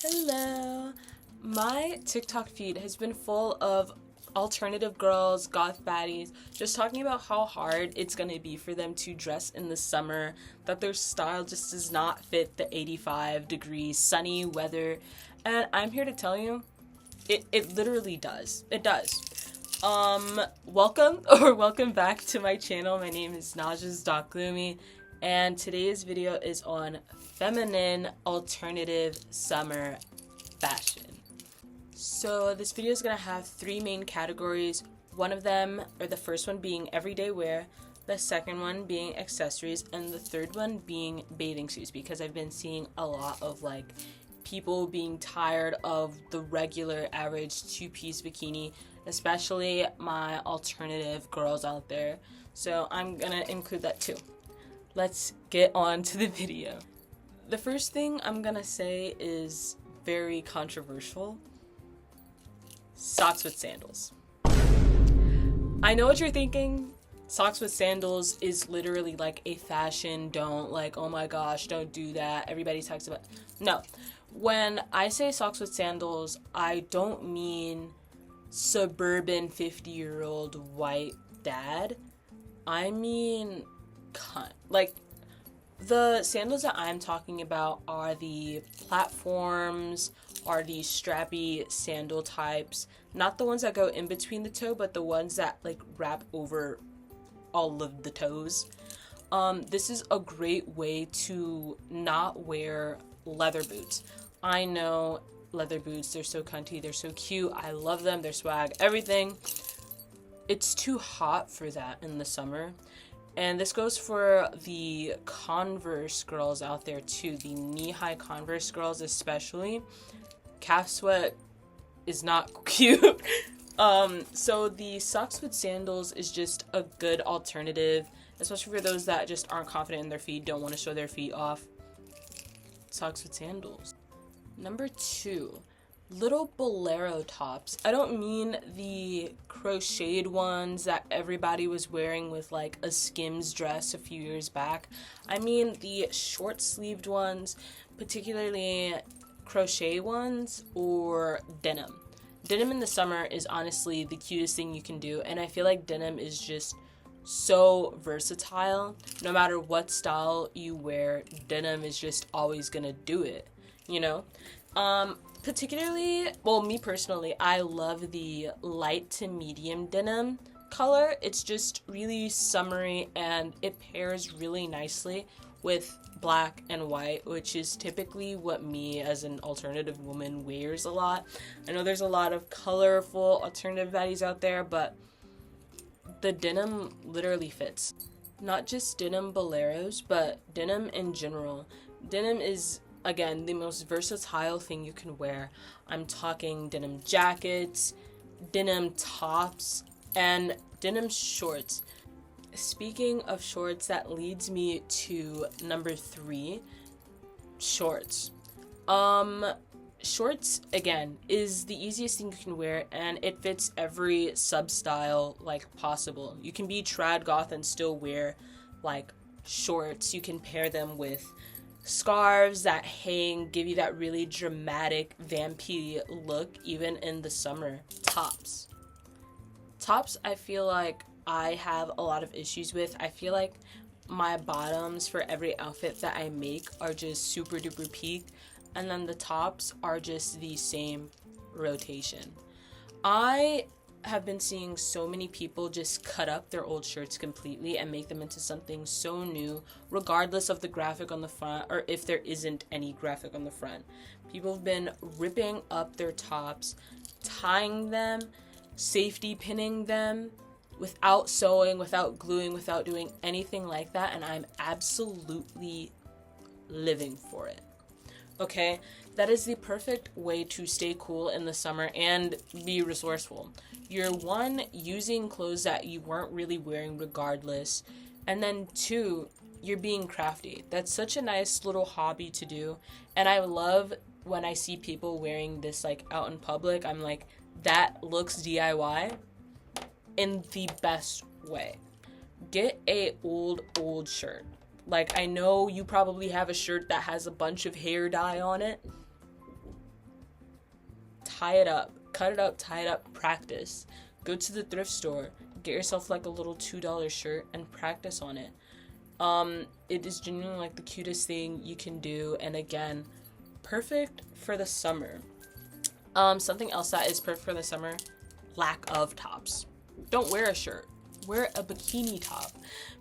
Hello. My TikTok feed has been full of alternative girls, goth baddies, just talking about how hard it's gonna be for them to dress in the summer, that their style just does not fit the 85-degree sunny weather. And I'm here to tell you, it literally does. It does. Welcome back to my channel. My name is Najahs.gloomy, and today's video is on feminine alternative summer fashion. So this video is gonna have three main categories. One of them, or the first one, being everyday wear, the second one being accessories, and the third one being bathing suits, because I've been seeing a lot of people being tired of the regular average two-piece bikini, especially my alternative girls out there. So I'm gonna include that too. Let's get on to the video. The first thing I'm gonna say is very controversial. Socks with sandals. I know what you're thinking. Socks with sandals is literally like a fashion don't, like, oh my gosh, don't do that. Everybody talks about. No. When I say socks with sandals, I don't mean suburban 50-year-old white dad. I mean like the sandals that I'm talking about are the platforms, are the strappy sandal types, not the ones that go in between the toe, but the ones that wrap over all of the toes. This is a great way to not wear leather boots. I know leather boots, they're so cunty, they're so cute, I love them, they're swag, everything. It's too hot for that in the summer. And this goes for the Converse girls out there too, the knee-high Converse girls especially. Calf sweat is not cute. So the socks with sandals is just a good alternative, especially for those that just aren't confident in their feet, don't want to show their feet off. Socks with sandals. Number 2, little bolero tops. I don't mean the crocheted ones that everybody was wearing with like a Skims dress a few years back. I mean the short-sleeved ones, particularly crochet ones or denim. Denim in the summer is honestly the cutest thing you can do, and I feel like denim is just so versatile. No matter what style you wear, denim is just always gonna do it, you know? Particularly, well, me personally, I love the light to medium denim color. It's just really summery and it pairs really nicely with black and white, which is typically what me as an alternative woman wears a lot. I know there's a lot of colorful alternative baddies out there, but the denim literally fits. Not just denim boleros, but denim in general. Denim is, again, the most versatile thing you can wear. I'm talking denim jackets, denim tops, and denim shorts. Speaking of shorts, that leads me to number 3, shorts. Shorts, again, is the easiest thing you can wear, and it fits every sub-style possible. You can be trad goth and still wear shorts. You can pair them with scarves that hang, give you that really dramatic vampy look even in the summer. Tops, I feel like I have a lot of issues with. I feel like my bottoms for every outfit that I make are just super duper peak, and then the tops are just the same rotation. I have been seeing so many people just cut up their old shirts completely and make them into something so new, regardless of the graphic on the front, or if there isn't any graphic on the front. People have been ripping up their tops, tying them, safety pinning them, without sewing, without gluing, without doing anything like that, and I'm absolutely living for it. Okay, that is the perfect way to stay cool in the summer and be resourceful. You're 1, using clothes that you weren't really wearing regardless, and then 2, you're being crafty. That's such a nice little hobby to do, and I love when I see people wearing this out in public. I'm like, that looks DIY in the best way. Get a old shirt. I know you probably have a shirt that has a bunch of hair dye on it. tie it up, cut it up, tie it up, practice. Go to the thrift store, get yourself like a little $2 shirt and practice on it. It is genuinely like the cutest thing you can do, and again, perfect for the summer. Something else that is perfect for the summer, lack of tops. Don't wear a shirt, wear a bikini top.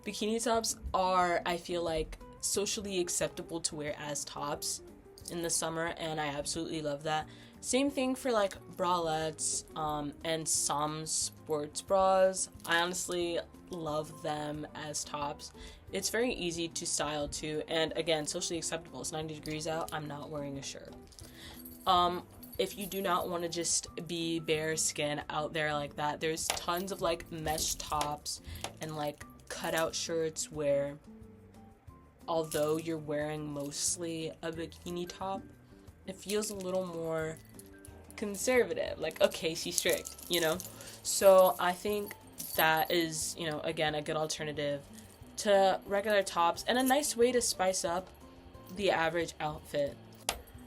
Bikini tops are, I feel like, socially acceptable to wear as tops in the summer, and I absolutely love that. Same thing for like bralettes and some sports bras. I honestly love them as tops. It's very easy to style too, and again, socially acceptable. It's 90 degrees out, I'm not wearing a shirt. If you do not want to just be bare skin out there like that, there's tons of like mesh tops and like cutout shirts where, although you're wearing mostly a bikini top, it feels a little more conservative, like, okay, she's strict, you know? So I think that is, you know, again, a good alternative to regular tops and a nice way to spice up the average outfit.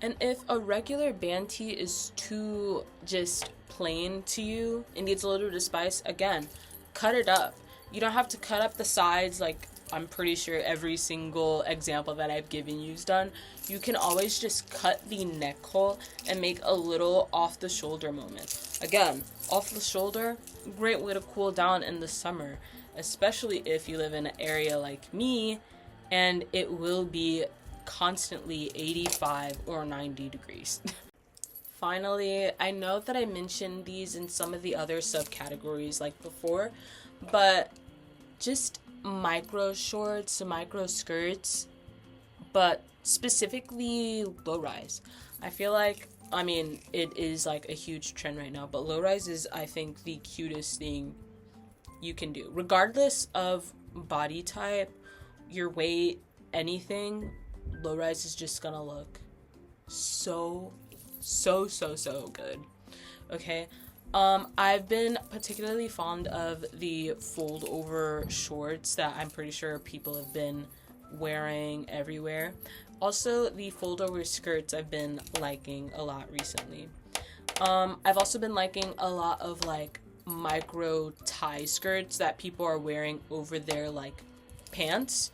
And if a regular band tee is too just plain to you, it needs a little bit of spice, again, cut it up. You don't have to cut up the sides like I'm pretty sure every single example that I've given you is done. You can always just cut the neck hole and make a little off the shoulder moment. Again, off the shoulder, great way to cool down in the summer, especially if you live in an area like me and it will be constantly 85 or 90 degrees. Finally, I know that I mentioned these in some of the other subcategories like before, but just micro shorts, micro skirts, but specifically low rise. I feel like, I mean, it is like a huge trend right now, but low rise is, I think, the cutest thing you can do. Regardless of body type, your weight, anything, low rise is just gonna look so good. Okay. I've been particularly fond of the fold over shorts that I'm pretty sure people have been wearing everywhere. Also, the fold over skirts I've been liking a lot recently. I've also been liking a lot of like micro tie skirts that people are wearing over their like pants.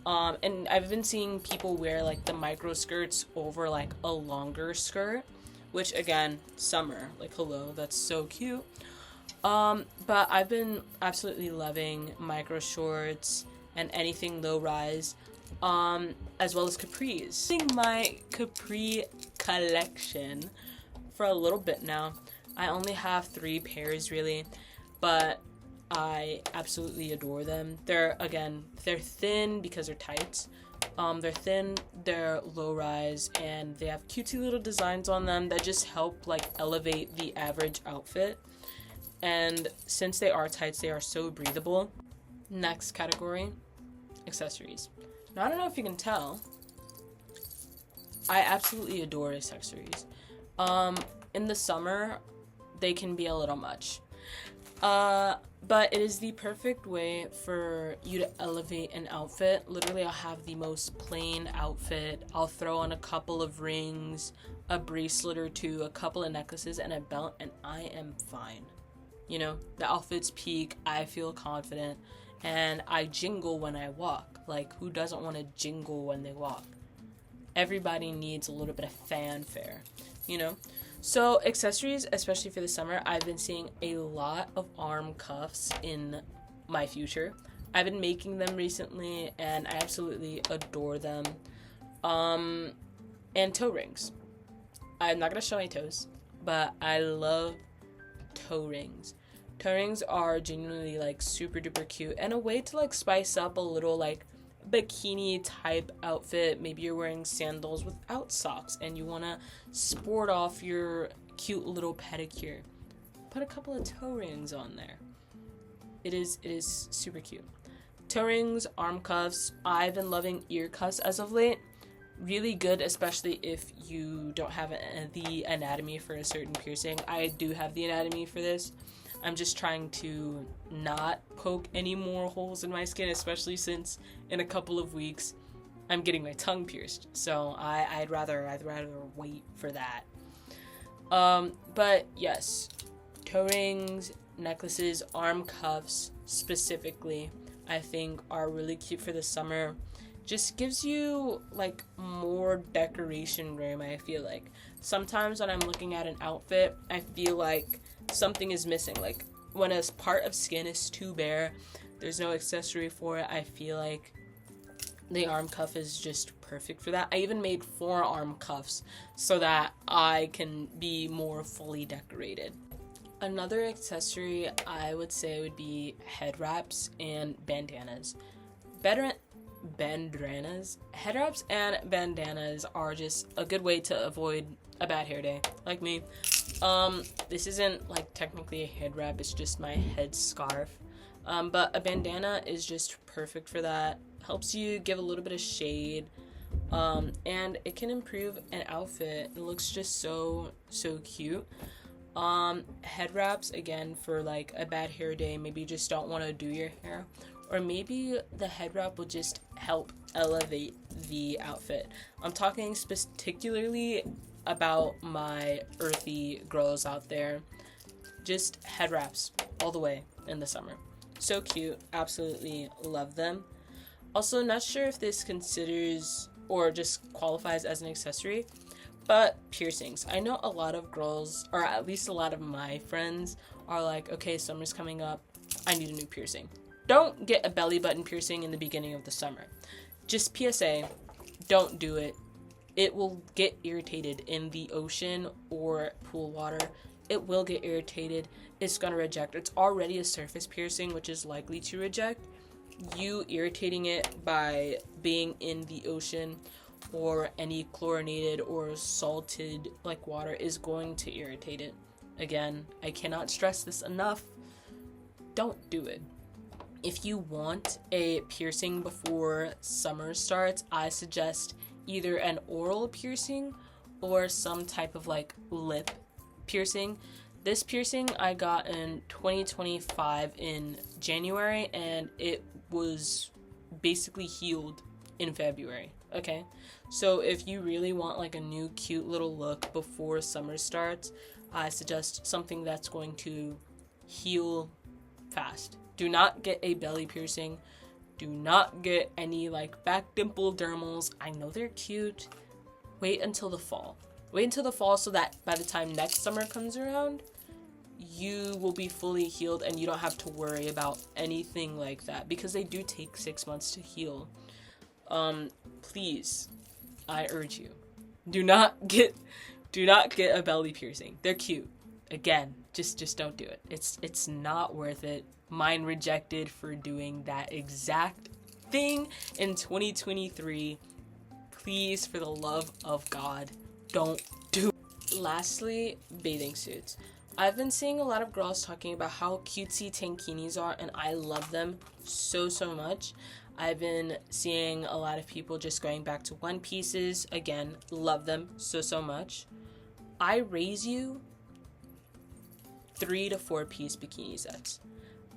And I've been seeing people wear like the micro skirts over like a longer skirt, which again, summer, like hello, that's so cute. But I've been absolutely loving micro shorts and anything low rise, as well as capris. My capri collection for a little bit now. I only have 3 pairs really, but I absolutely adore them. They're thin because they're tights. They're thin, they're low rise, and they have cutesy little designs on them that just help like elevate the average outfit. And since they are tights, they are so breathable. Next category, accessories. Now, I don't know if you can tell, I absolutely adore accessories. In the summer, they can be a little much. But it is the perfect way for you to elevate an outfit. Literally, I'll have the most plain outfit. I'll throw on a couple of rings, a bracelet or two, a couple of necklaces, and a belt, and I am fine. You know, the outfit's peak, I feel confident, and I jingle when I walk. Like, who doesn't want to jingle when they walk? Everybody needs a little bit of fanfare, you know? So accessories, especially for the summer, I've been seeing a lot of arm cuffs in my future. I've been making them recently and I absolutely adore them. And toe rings. I'm not gonna show my toes, but I love toe rings. Toe rings are genuinely like super duper cute and a way to like spice up a little like bikini type outfit. Maybe you're wearing sandals without socks and you want to sport off your cute little pedicure. Put a couple of toe rings on there. It is super cute. Toe rings, arm cuffs. I've been loving ear cuffs as of late. Really good, especially if you don't have the anatomy for a certain piercing. I do have the anatomy for this. I'm just trying to not poke any more holes in my skin, especially since in a couple of weeks I'm getting my tongue pierced. So I'd rather wait for that. But yes, toe rings, necklaces, arm cuffs specifically, I think are really cute for the summer. Just gives you like more decoration room, I feel like. Sometimes when I'm looking at an outfit, I feel like something is missing. Like when a part of skin is too bare, there's no accessory for it, I feel like the arm cuff is just perfect for that. I even made 4 arm cuffs so that I can be more fully decorated. Another accessory I would say would be head wraps and bandanas. Head wraps and bandanas are just a good way to avoid a bad hair day, like me. This isn't like technically a head wrap, it's just my head scarf. But a bandana is just perfect for that. Helps you give a little bit of shade. And it can improve an outfit. It looks just so cute. Head wraps, again, for like a bad hair day, maybe you just don't want to do your hair, or maybe the head wrap will just help elevate the outfit. I'm talking particularly about my earthy girls out there. Just head wraps all the way in the summer. So cute, absolutely love them. Also, not sure if this considers or just qualifies as an accessory, but piercings. I know a lot of girls, or at least a lot of my friends, are like, okay, summer's coming up, I need a new piercing. Don't get a belly button piercing in the beginning of the summer. Just PSA, don't do it. It will get irritated in the ocean or pool water. It will get irritated. It's gonna reject. It's already a surface piercing, which is likely to reject. You irritating it by being in the ocean or any chlorinated or salted like water is going to irritate it. Again, I cannot stress this enough. Don't do it. If you want a piercing before summer starts, I suggest either an oral piercing or some type of like lip piercing. This piercing I got in 2025 in January, and it was basically healed in February. Okay, so if you really want like a new cute little look before summer starts, I suggest something that's going to heal fast. Do not get a belly piercing. Do not get any like back dimple dermals. I know they're cute. Wait until the fall. Wait until the fall so that by the time next summer comes around, you will be fully healed and you don't have to worry about anything like that, because they do take 6 months to heal. Please, I urge you, do not get a belly piercing. They're cute. Again, just don't do it. It's not worth it. Mine rejected for doing that exact thing in 2023. Please, for the love of God, don't do it. Lastly, bathing suits. I've been seeing a lot of girls talking about how cutesy tankinis are, and I love them so much. I've been seeing a lot of people just going back to one pieces. Again, love them so much. I raise you 3 to 4 piece bikini sets.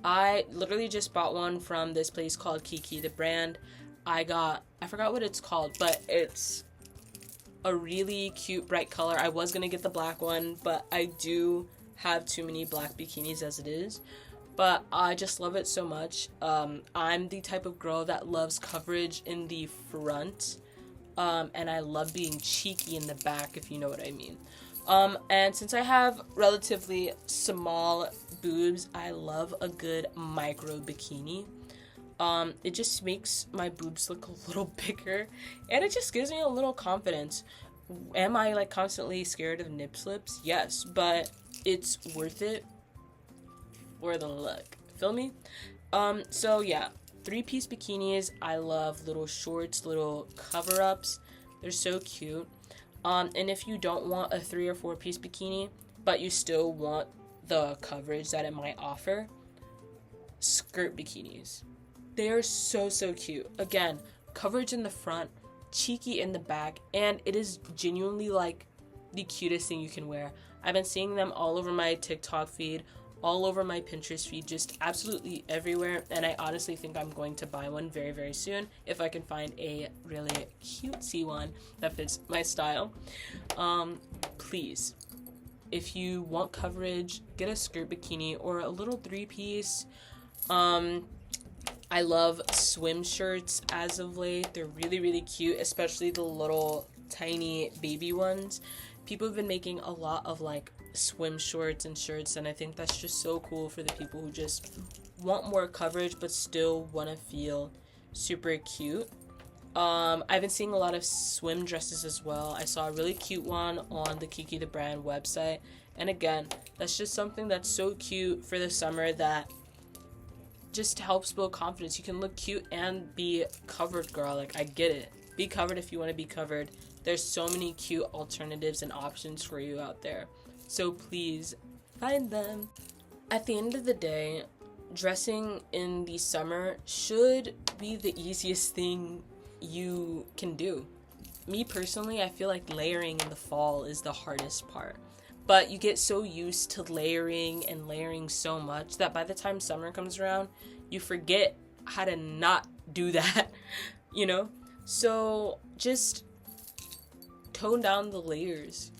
I literally just bought one from this place called Kiki, the brand. I forgot what it's called, but it's a really cute bright color. I was gonna get the black one, but I do have too many black bikinis as it is. But I just love it so much. I'm the type of girl that loves coverage in the front, and I love being cheeky in the back, if you know what I mean. And since I have relatively small boobs, I love a good micro bikini. It just makes my boobs look a little bigger, and it just gives me a little confidence. Am I like constantly scared of nip slips? Yes, but it's worth it for the look. Feel me? So yeah, 3-piece bikinis. I love little shorts, little cover-ups. They're so cute. And if you don't want a 3 or 4-piece bikini, but you still want the coverage that it might offer, skirt bikinis. They are so cute. Again, coverage in the front, cheeky in the back, and it is genuinely like the cutest thing you can wear. I've been seeing them all over my TikTok feed, all over my Pinterest feed, just absolutely everywhere, and I honestly think I'm going to buy one very soon if I can find a really cutesy one that fits my style. Please if you want coverage, get a skirt bikini or a little 3-piece. I love swim shirts as of late. They're really, really cute, especially the little tiny baby ones. People have been making a lot of like swim shorts and shirts, and I think that's just so cool for the people who just want more coverage but still want to feel super cute. I've been seeing a lot of swim dresses as well. I saw a really cute one on the Kiki the Brand website, and again, that's just something that's so cute for the summer that just helps build confidence. You can look cute and be covered, girl. Like, I get it. Be covered if you want to be covered. There's so many cute alternatives and options for you out there. So please find them. At the end of the day, dressing in the summer should be the easiest thing you can do. Me personally, I feel like layering in the fall is the hardest part. But you get so used to layering and layering so much that by the time summer comes around, you forget how to not do that, you know? So just tone down the layers.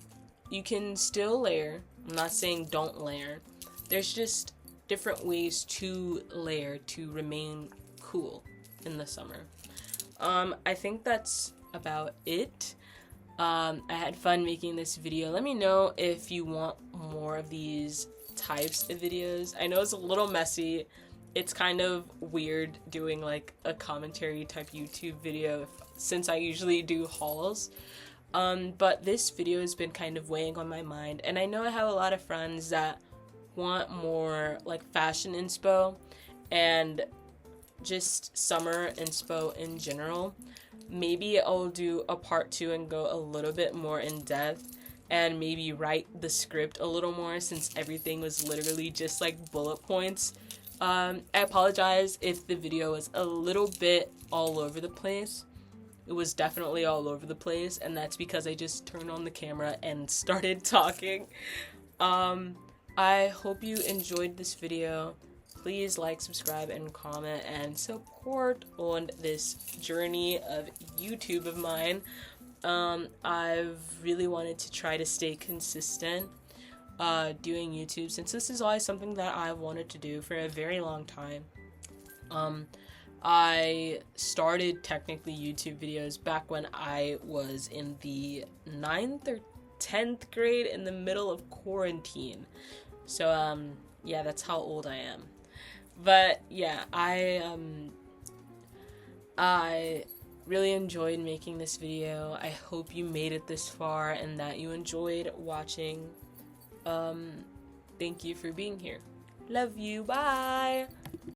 You can still layer. I'm not saying don't layer. There's just different ways to layer to remain cool in the summer. I think that's about it. I had fun making this video. Let me know if you want more of these types of videos. I know it's a little messy. It's kind of weird doing like a commentary type YouTube video since I usually do hauls. But this video has been kind of weighing on my mind, and I know I have a lot of friends that want more like fashion inspo and just summer inspo in general. Maybe I'll do a part 2 and go a little bit more in depth and maybe write the script a little more, since everything was literally just like bullet points. I apologize if the video was a little bit all over the place. It was definitely all over the place, and that's because I just turned on the camera and started talking. I hope you enjoyed this video. Please like, subscribe, and comment, and support on this journey of YouTube of mine. I've really wanted to try to stay consistent doing YouTube, since this is always something that I've wanted to do for a very long time. I started technically YouTube videos back when I was in the 9th or 10th grade in the middle of quarantine. So, yeah, that's how old I am. But yeah, I really enjoyed making this video. I hope you made it this far and that you enjoyed watching. Thank you for being here. Love you. Bye.